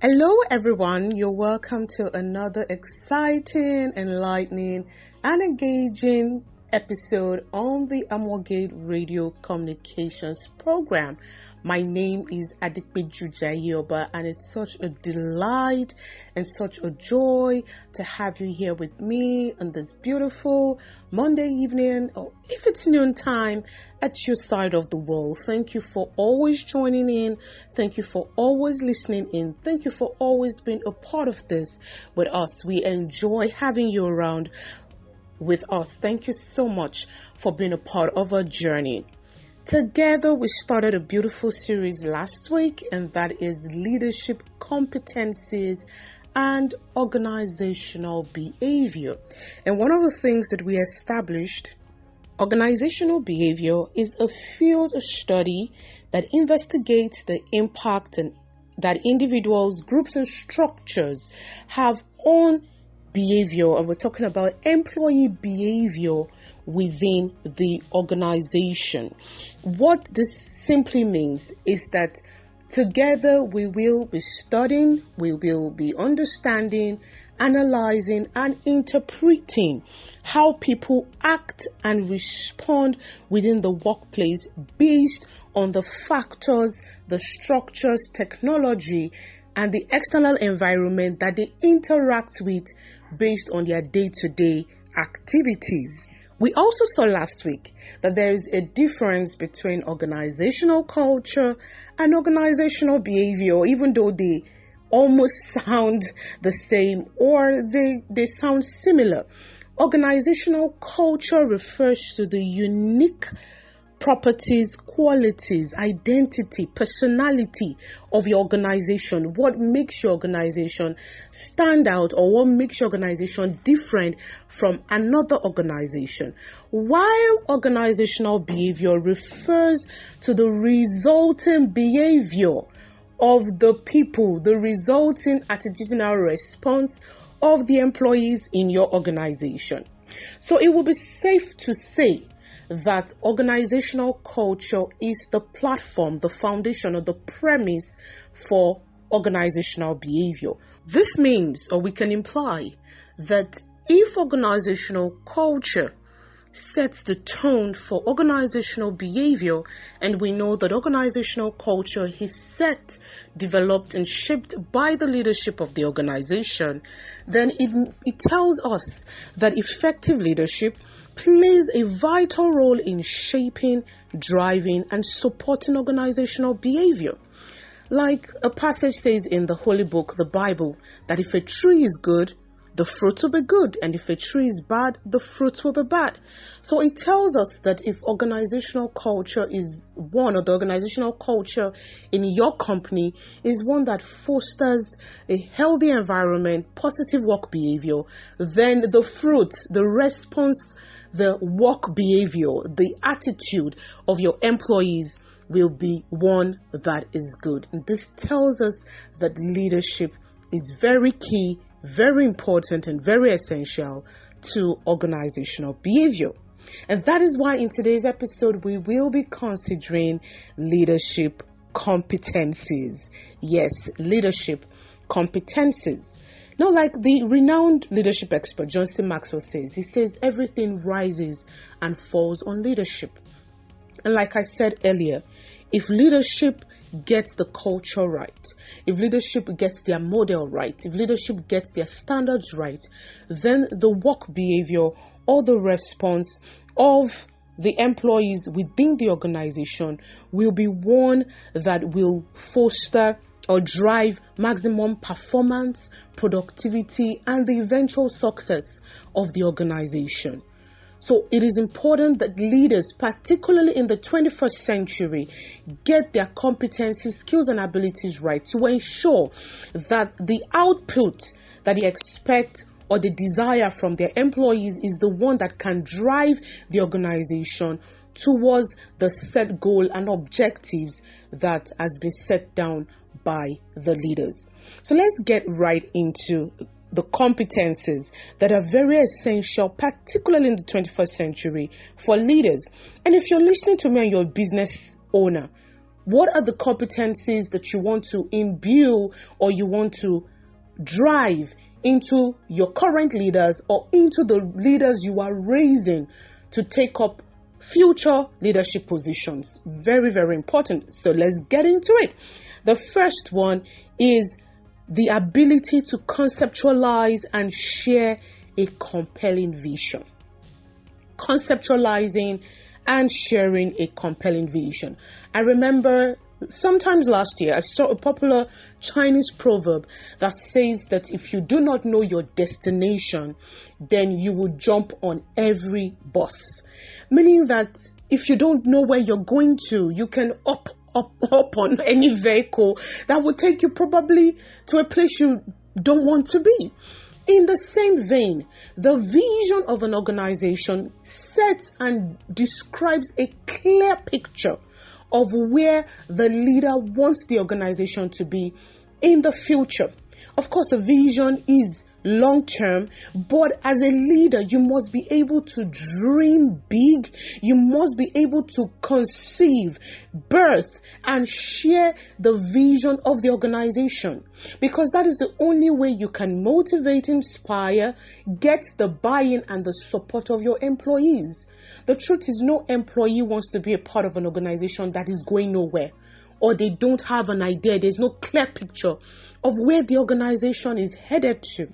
Hello everyone, you're welcome to another exciting, enlightening and engaging episode on the Amwagate Radio Communications Program. My name is Adikpeju Jayoba and it's such a delight and such a joy to have you here with me on this beautiful Monday evening, or if it's noontime at your side of the world. Thank you for always joining in. Thank you for always listening in. Thank you for always being a part of this with us. We enjoy having you around with us. Thank you so much for being a part of our journey. Together, we started a beautiful series last week, and that is Leadership Competencies and Organizational Behavior. And one of the things that we established, organizational behavior is a field of study that investigates the impact that individuals, groups, and structures have on behavior, and we're talking about employee behavior within the organization. What this simply means is that together we will be studying, we will be understanding, analyzing, and interpreting how people act and respond within the workplace based on the factors, the structures, technology, and the external environment that they interact with based on their day-to-day activities. We also saw last week that there is a difference between organizational culture and organizational behavior, even though they almost sound the same or they sound similar. Organizational culture refers to the unique properties, qualities, identity, personality of your organization, what makes your organization stand out or what makes your organization different from another organization. While organizational behavior refers to the resulting behavior of the people, the resulting attitudinal response of the employees in your organization. So it will be safe to say that organizational culture is the platform, the foundation, or the premise for organizational behavior. This means, or we can imply, that if organizational culture sets the tone for organizational behavior, and we know that organizational culture is set, developed, and shaped by the leadership of the organization, then it tells us that effective leadership plays a vital role in shaping, driving, and supporting organizational behavior. Like a passage says in the Holy Book, the Bible, that if a tree is good, the fruit will be good, and if a tree is bad, the fruit will be bad. So it tells us that if organizational culture is one, or the organizational culture in your company is one that fosters a healthy environment, positive work behavior, then the fruit, the response, the work behavior, the attitude of your employees will be one that is good. And this tells us that leadership is very key, very important, and very essential to organizational behavior. And that is why in today's episode, we will be considering leadership competencies. Yes, leadership competencies. Now, like the renowned leadership expert John C. Maxwell says, he says everything rises and falls on leadership. And like I said earlier, if leadership gets the culture right, if leadership gets their model right, if leadership gets their standards right, then the work behavior or the response of the employees within the organization will be one that will foster or drive maximum performance, productivity, and the eventual success of the organization. So it is important that leaders, particularly in the 21st century, get their competencies, skills, and abilities right to ensure that the output that they expect or the desire from their employees is the one that can drive the organization towards the set goal and objectives that has been set down by the leaders. So let's get right into the competencies that are very essential, particularly in the 21st century, for leaders. And if you're listening to me and you're a business owner, What are the competencies that you want to imbue or you want to drive into your current leaders or into the leaders you are raising to take up future leadership positions? Very, very important. So let's get into it. The first one is the ability to conceptualize and share a compelling vision. Conceptualizing and sharing a compelling vision. I remember sometimes last year, I saw a popular Chinese proverb that says that if you do not know your destination, then you will jump on every bus. Meaning that if you don't know where you're going to, you can up on any vehicle that will take you probably to a place you don't want to be. In the same vein, the vision of an organization sets and describes a clear picture of where the leader wants the organization to be in the future. Of course, a vision is long-term, but as a leader, you must be able to dream big. You must be able to conceive, birth, and share the vision of the organization, because that is the only way you can motivate, inspire, get the buy-in and the support of your employees. The truth is, no employee wants to be a part of an organization that is going nowhere, or they don't have an idea. There's no clear picture of where the organization is headed to.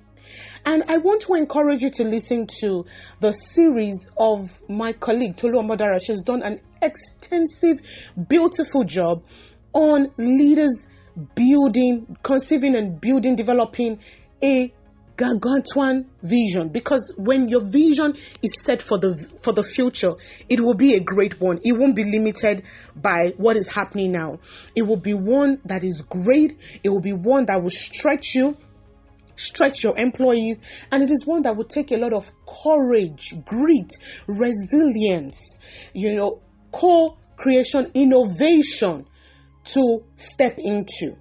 And I want to encourage you to listen to the series of my colleague, Tolu Omodara. She's done an extensive, beautiful job on leaders conceiving and building, developing a gargantuan vision. Because when your vision is set for the future, it will be a great one. It won't be limited by what is happening now. It will be one that is great. It will be one that will stretch your employees, and it is one that will take a lot of courage, grit, resilience, co-creation, innovation to step into.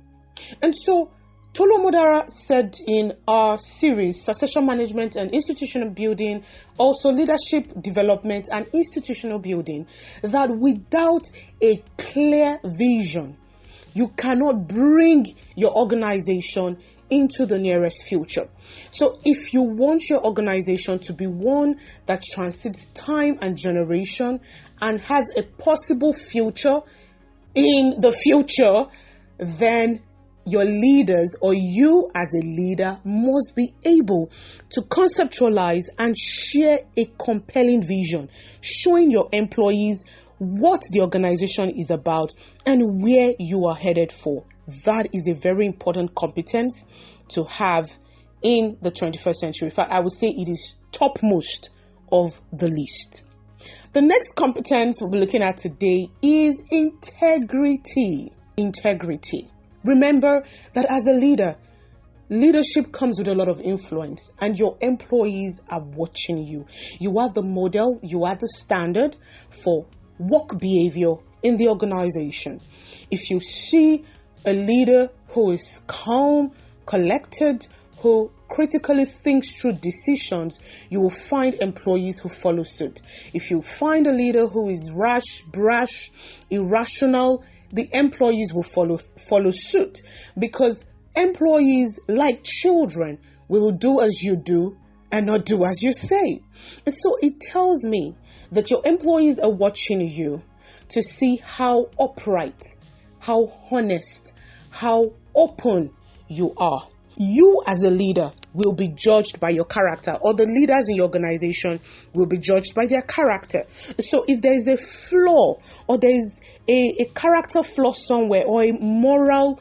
And so Tolu Omodara said in our series, Succession Management and Institutional Building, also Leadership Development and Institutional Building, that without a clear vision, you cannot bring your organization into the nearest future. So if you want your organization to be one that transcends time and generation and has a possible future in the future, then your leaders, or you as a leader, must be able to conceptualize and share a compelling vision, showing your employees what the organization is about and where you are headed for. That is a very important competence to have in the 21st century. In fact, I would say it is topmost of the list. The next competence we'll be looking at today is integrity. Integrity. Remember that as a leader, leadership comes with a lot of influence, and your employees are watching you. You are the model, you are the standard for work behavior in the organization. If you see a leader who is calm, collected, who critically thinks through decisions, you will find employees who follow suit. If you find a leader who is rash, brash, irrational, the employees will follow suit, because employees, like children, will do as you do and not do as you say. And so it tells me that your employees are watching you to see how upright, how honest, how open you are. You as a leader will be judged by your character, or the leaders in your organization will be judged by their character. So if there is a flaw, or there is a character flaw somewhere, or a moral,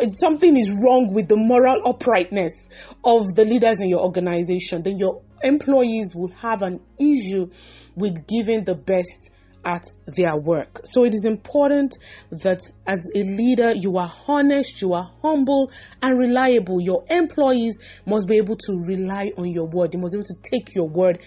something is wrong with the moral uprightness of the leaders in your organization, then your employees will have an issue with giving the best at their work. So it is important that as a leader, you are honest, you are humble and reliable. Your employees must be able to rely on your word. They must be able to take your word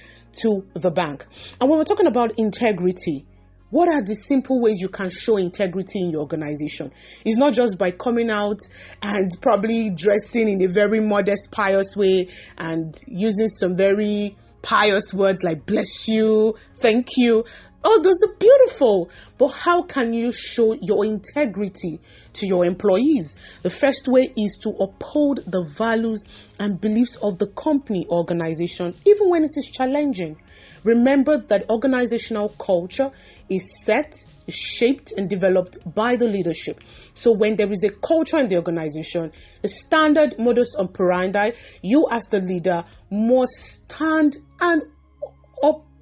to the bank. And when we're talking about integrity, what are the simple ways you can show integrity in your organization? It's not just by coming out and probably dressing in a very modest, pious way and using some very pious words like bless you, thank you. Oh, those are beautiful. But how can you show your integrity to your employees? The first way is to uphold the values and beliefs of the company organization, even when it is challenging. Remember that organizational culture is set, is shaped, and developed by the leadership. So when there is a culture in the organization, a standard modus operandi, you as the leader must stand and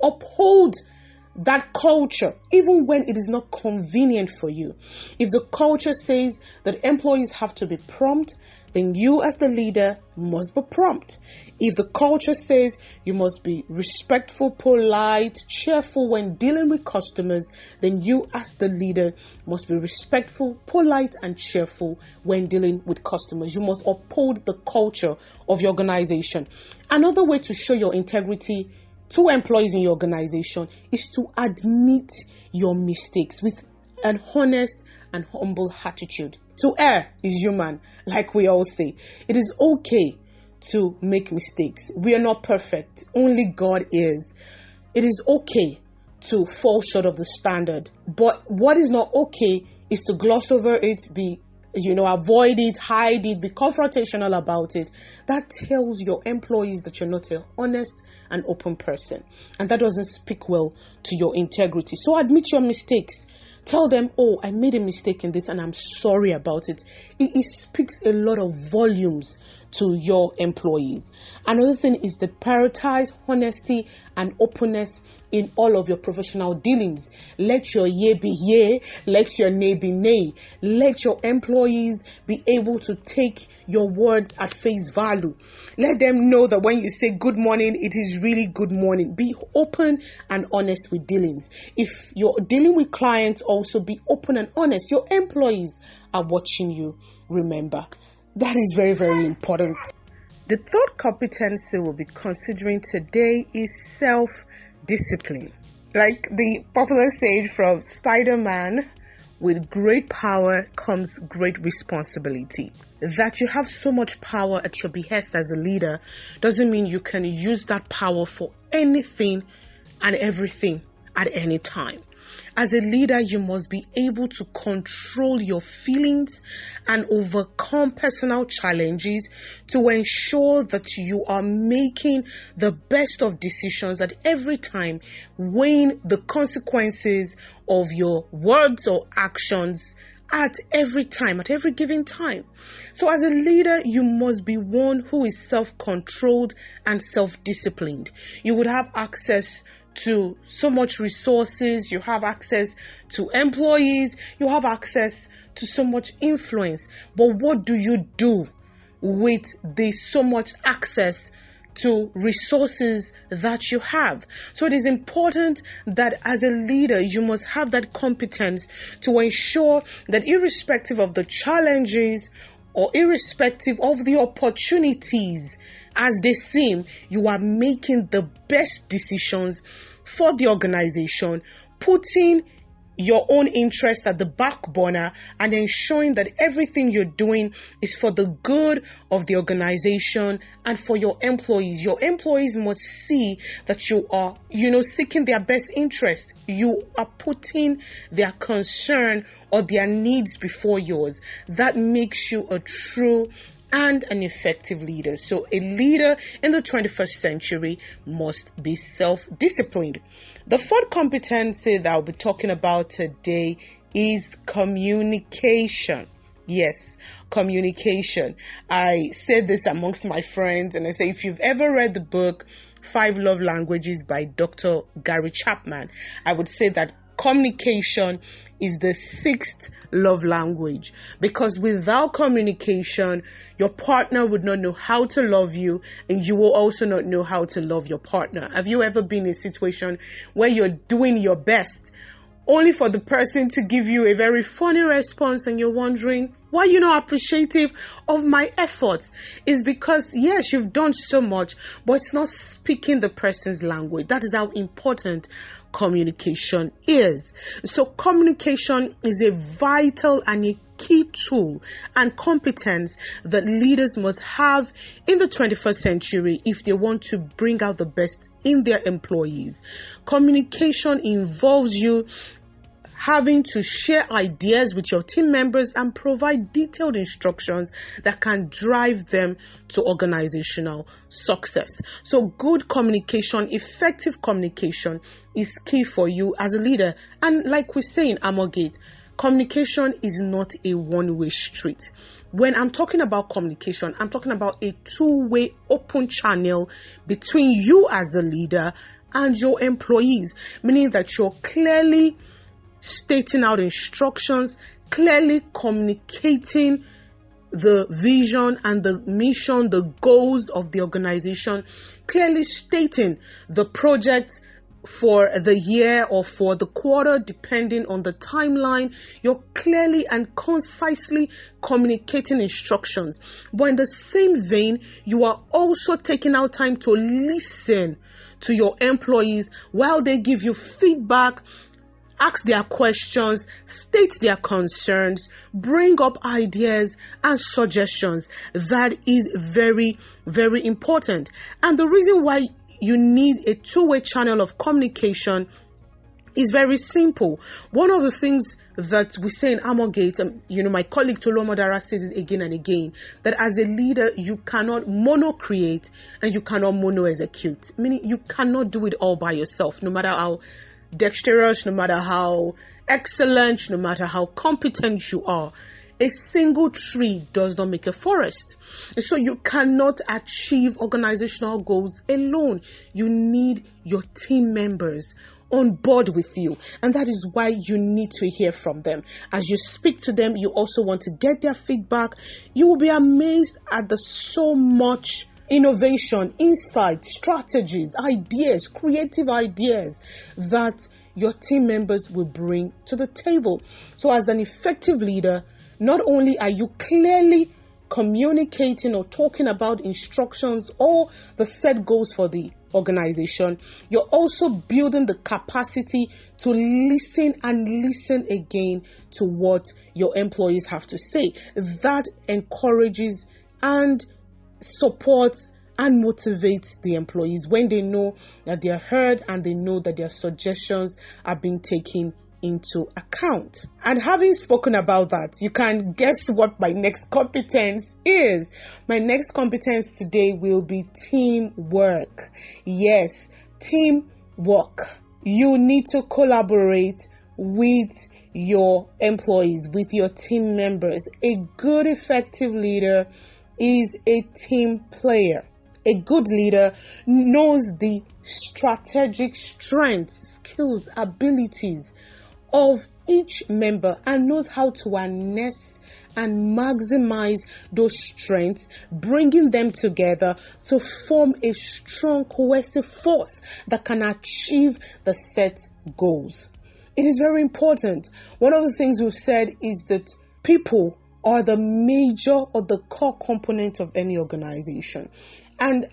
uphold that culture, even when it is not convenient for you. If the culture says that employees have to be prompt, then you as the leader must be prompt. If the culture says you must be respectful, polite, cheerful when dealing with customers, then you as the leader must be respectful, polite, and cheerful when dealing with customers. You must uphold the culture of your organization. Another way to show your integrity to employees in your organization is to admit your mistakes with an honest and humble attitude. To err is human, like we all say. It is okay to make mistakes. We are not perfect. Only God is. It is okay to fall short of the standard. But what is not okay is to gloss over it, avoid it, hide it, be confrontational about it. That tells your employees that you're not an honest and open person. And that doesn't speak well to your integrity. So admit your mistakes. Tell them, oh, I made a mistake in this and I'm sorry about it. It speaks a lot of volumes to your employees. Another thing is that prioritize honesty and openness in all of your professional dealings. Let your yea be yea, let your nay be nay. Let your employees be able to take your words at face value. Let them know that when you say good morning, it is really good morning. Be open and honest with dealings. If you're dealing with clients, also be open and honest. Your employees are watching you, remember. That is very, very important. The third competency we'll be considering today is self-discipline. Like the popular saying from Spider-Man, with great power comes great responsibility. That you have so much power at your behest as a leader doesn't mean you can use that power for anything and everything at any time. As a leader, you must be able to control your feelings and overcome personal challenges to ensure that you are making the best of decisions at every time, weighing the consequences of your words or actions at every time, at every given time. So as a leader, you must be one who is self-controlled and self-disciplined. You would have access to so much resources, you have access to employees, you have access to so much influence. But what do you do with the so much access to resources that you have? So it is important that as a leader, you must have that competence to ensure that irrespective of the challenges or irrespective of the opportunities as they seem, you are making the best decisions for the organization, putting your own interest at the back burner and ensuring that everything you're doing is for the good of the organization and for your employees. Your employees must see that you are, seeking their best interest. You are putting their concern or their needs before yours. That makes you a true and an effective leader. So a leader in the 21st century must be self-disciplined. The fourth competency that I'll be talking about today is communication. Yes, communication. I said this amongst my friends, and I say, if you've ever read the book 5 Love Languages by Dr. Gary Chapman, I would say that communication is the 6th love language, because without communication, your partner would not know how to love you, and you will also not know how to love your partner. Have you ever been in a situation where you're doing your best only for the person to give you a very funny response and you're wondering, why are you not appreciative of my efforts? It's because, yes, you've done so much, but it's not speaking the person's language. That is how important communication is. So communication is a vital and a key tool and competence that leaders must have in the 21st century if they want to bring out the best in their employees. Communication involves you having to share ideas with your team members and provide detailed instructions that can drive them to organizational success. So good communication, effective communication is key for you as a leader. And like we say in Amorgate, communication is not a one-way street. When I'm talking about communication, I'm talking about a two-way open channel between you as the leader and your employees, meaning that you're clearly stating out instructions, clearly communicating the vision and the mission, the goals of the organization, clearly stating the project for the year or for the quarter, depending on the timeline. You're clearly and concisely communicating instructions. But in the same vein, you are also taking out time to listen to your employees while they give you feedback, ask their questions, state their concerns, bring up ideas and suggestions. That is very, very important. And the reason why you need a two-way channel of communication is very simple. One of the things that we say in Amorgate, my colleague Tolu Modara says it again and again, that as a leader, you cannot mono-create and you cannot mono-execute. Meaning you cannot do it all by yourself, no matter how dexterous, no matter how excellent, no matter how competent you are. A single tree does not make a forest. And so you cannot achieve organizational goals alone. You need your team members on board with you. And that is why you need to hear from them. As you speak to them, you also want to get their feedback. You will be amazed at the so much innovation, insight, strategies, ideas, creative ideas that your team members will bring to the table. So as an effective leader, not only are you clearly communicating or talking about instructions or the set goals for the organization, you're also building the capacity to listen and listen again to what your employees have to say. That encourages and supports and motivates the employees when they know that they are heard and they know that their suggestions are being taken into account. And having spoken about that, you can guess what my next competence is. My next competence today will be teamwork. Yes, teamwork. You need to collaborate with your employees, with your team members. A good, effective leader is a team player. A good leader knows the strategic strengths, skills, abilities of each member and knows how to harness and maximize those strengths, bringing them together to form a strong, cohesive force that can achieve the set goals. It is very important. One of the things we've said is that people are the major or the core component of any organization. And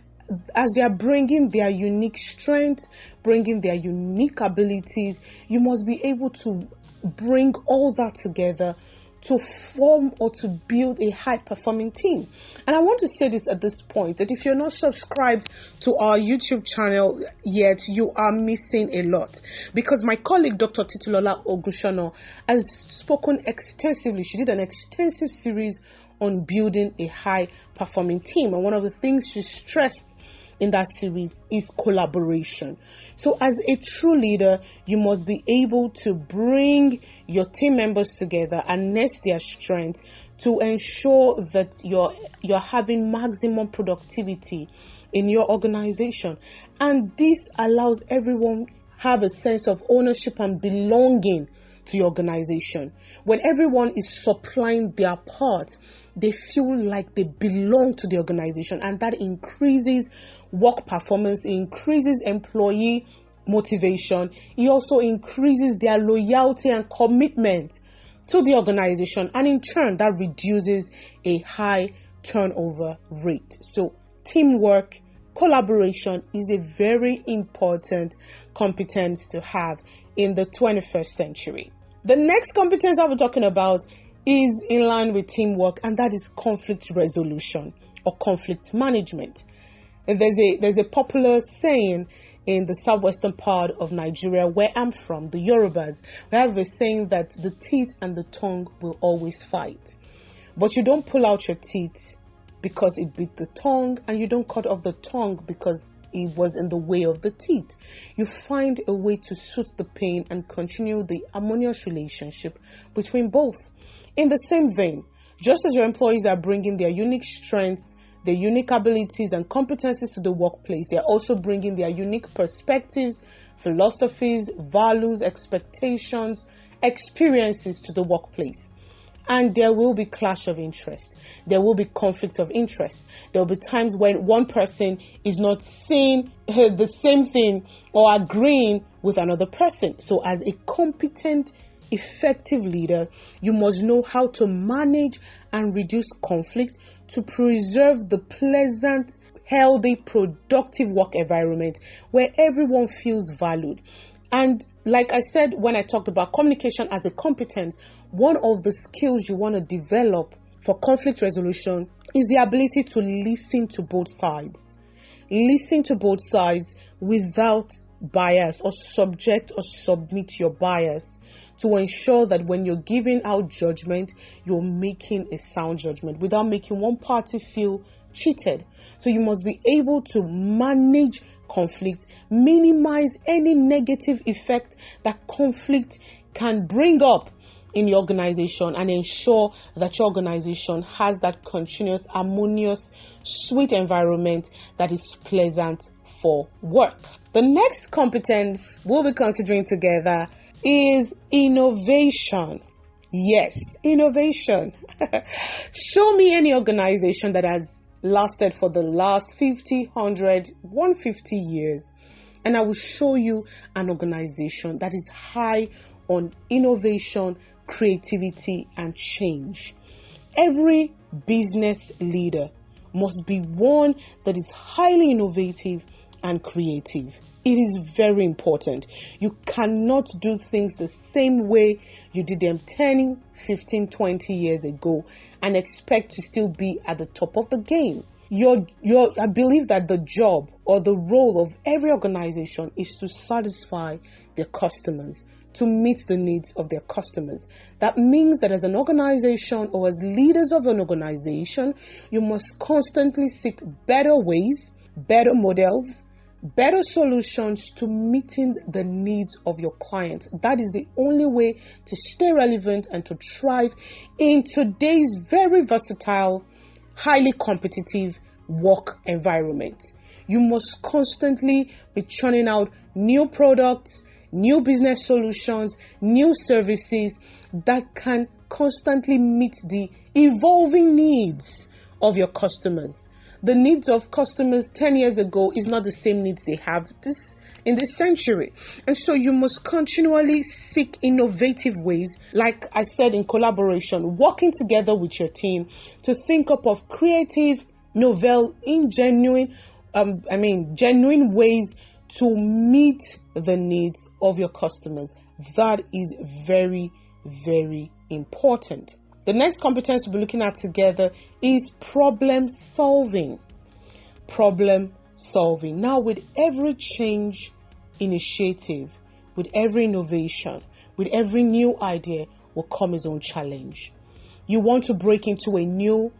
as they are bringing their unique strengths, bringing their unique abilities, you must be able to bring all that together to form or to build a high-performing team. And I want to say this at this point, that if you're not subscribed to our YouTube channel yet, you are missing a lot. Because my colleague, Dr. Titulola Ogushono, has spoken extensively. She did an extensive series on building a high-performing team. And one of the things she stressed in that series is collaboration. So as a true leader, you must be able to bring your team members together and harness their strengths to ensure that you're having maximum productivity in your organization. And this allows everyone have a sense of ownership and belonging to your organization. When everyone is supplying their part, they feel like they belong to the organization, and that increases work performance, it increases employee motivation, it also increases their loyalty and commitment to the organization, and in turn that reduces a high turnover rate. So teamwork collaboration is a very important competence to have in the 21st century. The next competence I'll be talking about is in line with teamwork, and that is conflict resolution or conflict management. And there's a popular saying in the southwestern part of Nigeria where I'm from, the Yorubas. We have a saying that the teeth and the tongue will always fight. But you don't pull out your teeth because it bit the tongue, and you don't cut off the tongue because it was in the way of the teeth. You find a way to soothe the pain and continue the harmonious relationship between both. In the same vein, just as your employees are bringing their unique strengths, their unique abilities and competencies to the workplace, they are also bringing their unique perspectives, philosophies, values, expectations, experiences to the workplace. And there will be clash of interest. There will be conflict of interest. There will be times when one person is not seeing the same thing or agreeing with another person. So as a competent, effective leader, you must know how to manage and reduce conflict to preserve the pleasant, healthy, productive work environment where everyone feels valued. And like I said, when I talked about communication as a competence, one of the skills you want to develop for conflict resolution is the ability to listen to both sides. Listen to both sides without bias or subject or submit your bias to ensure that when you're giving out judgment, you're making a sound judgment without making one party feel cheated. So you must be able to manage conflict, minimize any negative effect that conflict can bring up in your organization, and ensure that your organization has that continuous, harmonious, sweet environment that is pleasant for work. The next competence we'll be considering together is innovation. Yes, innovation. Show me any organization that has lasted for the last 50, 100, 150 years, and I will show you an organization that is high on innovation, creativity, and change. Every business leader must be one that is highly innovative and creative. It is very important. You cannot do things the same way you did them 10, 15, 20 years ago and expect to still be at the top of the game. I believe that the job or the role of every organization is to satisfy their customers, to meet the needs of their customers. That means that as an organization or as leaders of an organization, you must constantly seek better ways, better models, better solutions to meeting the needs of your clients. That is the only way to stay relevant and to thrive in today's very versatile, highly competitive work environment. You must constantly be churning out new products, new business solutions, new services that can constantly meet the evolving needs of your customers. The needs of customers 10 years ago is not the same needs they have in this century. And so you must continually seek innovative ways, like I said, in collaboration, working together with your team to think up of creative, novel, genuine ways to meet the needs of your customers. That is very, very important. The next competence we'll be looking at together is problem solving. Problem solving. Now, with every change initiative, with every innovation, with every new idea will come its own challenge. You want to break into a new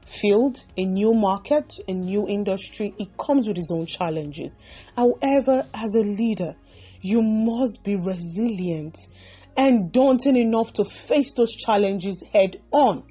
field, a new market, a new industry. It comes with its own challenges. However, as a leader, you must be resilient and daunting enough to face those challenges head on.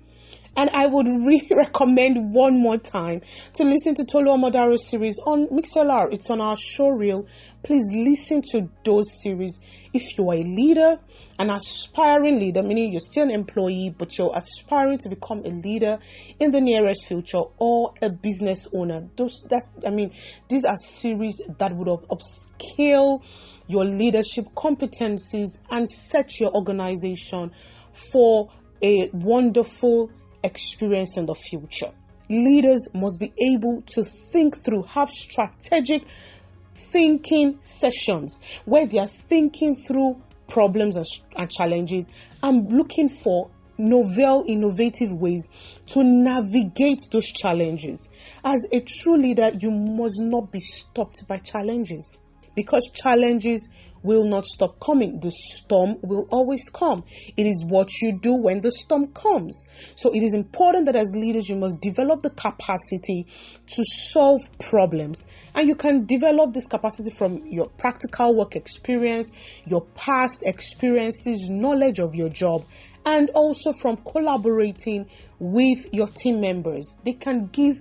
And I would really recommend one more time to listen to Tolu Omodaro's series on MixLR. It's on our show reel. Please listen to those series. If you are a leader, an aspiring leader, meaning you're still an employee, but you're aspiring to become a leader in the nearest future, or a business owner, these are series that would upscale your leadership competencies and set your organization for a wonderful experience in the future. leaders must be able to think through, have strategic thinking sessions where they are thinking through problems and challenges and looking for novel, innovative ways to navigate those challenges. As a true leader, you must not be stopped by challenges, because challenges will not stop coming. The storm will always come. It is what you do when the storm comes. So it is important that as leaders, you must develop the capacity to solve problems. And you can develop this capacity from your practical work experience, your past experiences, knowledge of your job, and also from collaborating with your team members. They can give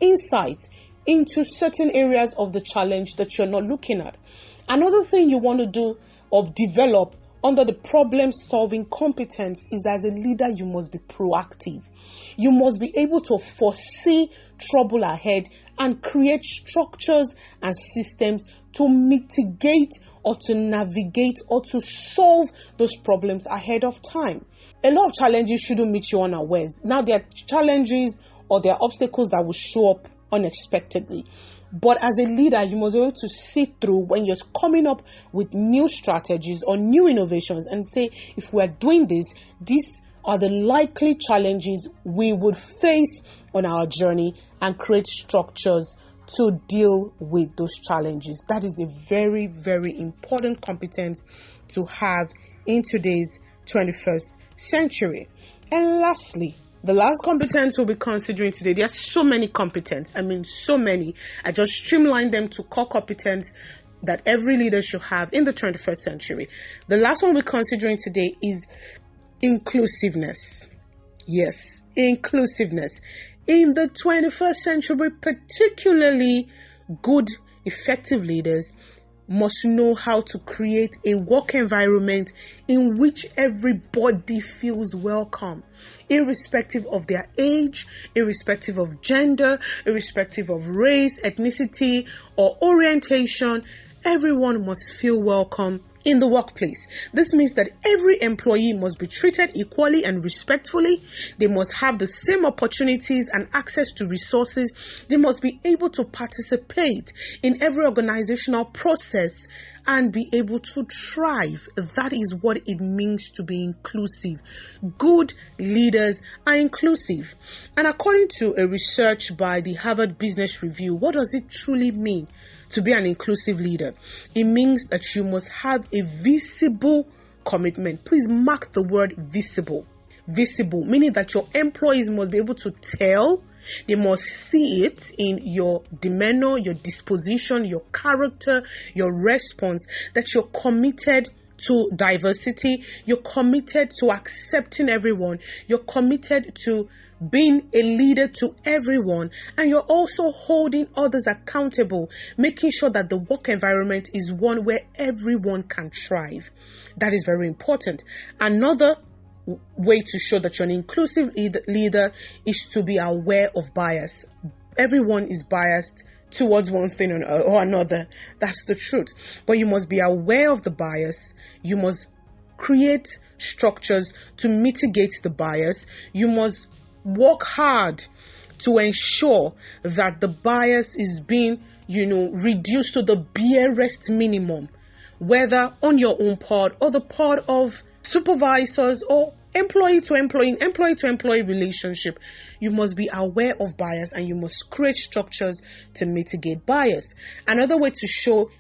insights into certain areas of the challenge that you're not looking at. Another thing you want to do or develop under the problem-solving competence is that as a leader, you must be proactive. You must be able to foresee trouble ahead and create structures and systems to mitigate or to navigate or to solve those problems ahead of time. A lot of challenges shouldn't meet you unawares. Now, there are challenges or there are obstacles that will show up unexpectedly. But as a leader, you must be able to see through when you're coming up with new strategies or new innovations and say, if we're doing this, these are the likely challenges we would face on our journey, and create structures to deal with those challenges. That is a very, very important competence to have in today's 21st century. And lastly, the last competence we'll be considering today, there are so many competences. So many. I just streamlined them to core competence that every leader should have in the 21st century. The last one we're considering today is inclusiveness. Yes, inclusiveness. In the 21st century, particularly good, effective leaders must know how to create a work environment in which everybody feels welcome, irrespective of their age, irrespective of gender, irrespective of race, ethnicity, or orientation. Everyone must feel welcome in the workplace. This means that every employee must be treated equally and respectfully. They must have the same opportunities and access to resources. They must be able to participate in every organizational process and be able to thrive. That is what it means to be inclusive. Good leaders are inclusive. And according to a research by the Harvard Business Review, what does it truly mean to be an inclusive leader? It means that you must have a visible commitment. Please mark the word visible. Visible, meaning that your employees must be able to tell. They must see it in your demeanor, your disposition, your character, your response, that you're committed to diversity, you're committed to accepting everyone, you're committed to being a leader to everyone, and you're also holding others accountable, making sure that the work environment is one where everyone can thrive. That is very important. Another way to show that you're an inclusive leader is to be aware of bias. Everyone is biased towards one thing or another. That's the truth. But you must be aware of the bias. You must create structures to mitigate the bias. You must work hard to ensure that the bias is being, reduced to the barest minimum, whether on your own part or the part of supervisors or employee to employee relationship. You must be aware of bias and you must create structures to mitigate bias. Another way to show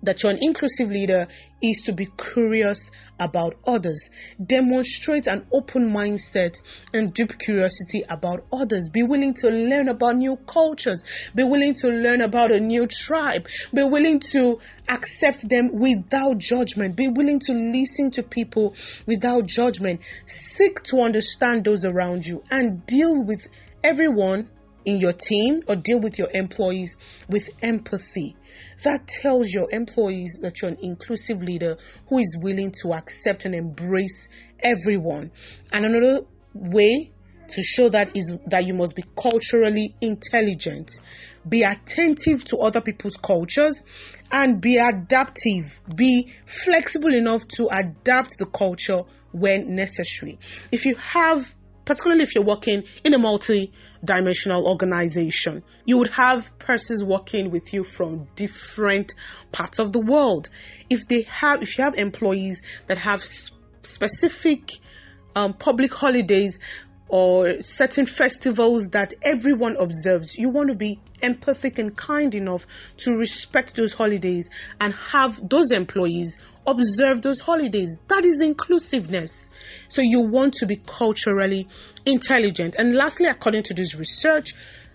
that you're an inclusive leader is to be curious about others. Demonstrate an open mindset and deep curiosity about others. Be willing to learn about new cultures. Be willing to learn about a new tribe. Be willing to accept them without judgment. Be willing to listen to people without judgment. Seek to understand those around you and deal with everyone in your team or deal with your employees with empathy. That tells your employees that you're an inclusive leader who is willing to accept and embrace everyone. And another way to show that is that you must be culturally intelligent. Be attentive to other people's cultures and be adaptive. Be flexible enough to adapt the culture when necessary. If you have particularly if you're working in a multi-dimensional organization. You would have persons working with you from different parts of the world. If you have employees that have specific public holidays or certain festivals that everyone observes, you want to be empathic and kind enough to respect those holidays and have those employees observe those holidays. That is inclusiveness. So you want to be culturally intelligent. And lastly, according to this research,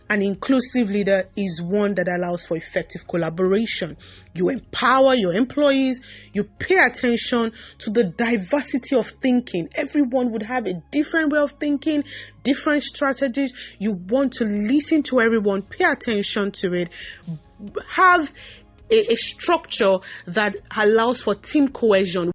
an inclusive leader is one that allows for effective collaboration. You empower your employees. You pay attention to the diversity of thinking. Everyone would have a different way of thinking, different strategies. You want to listen to everyone, pay attention to it, have a structure that allows for team cohesion.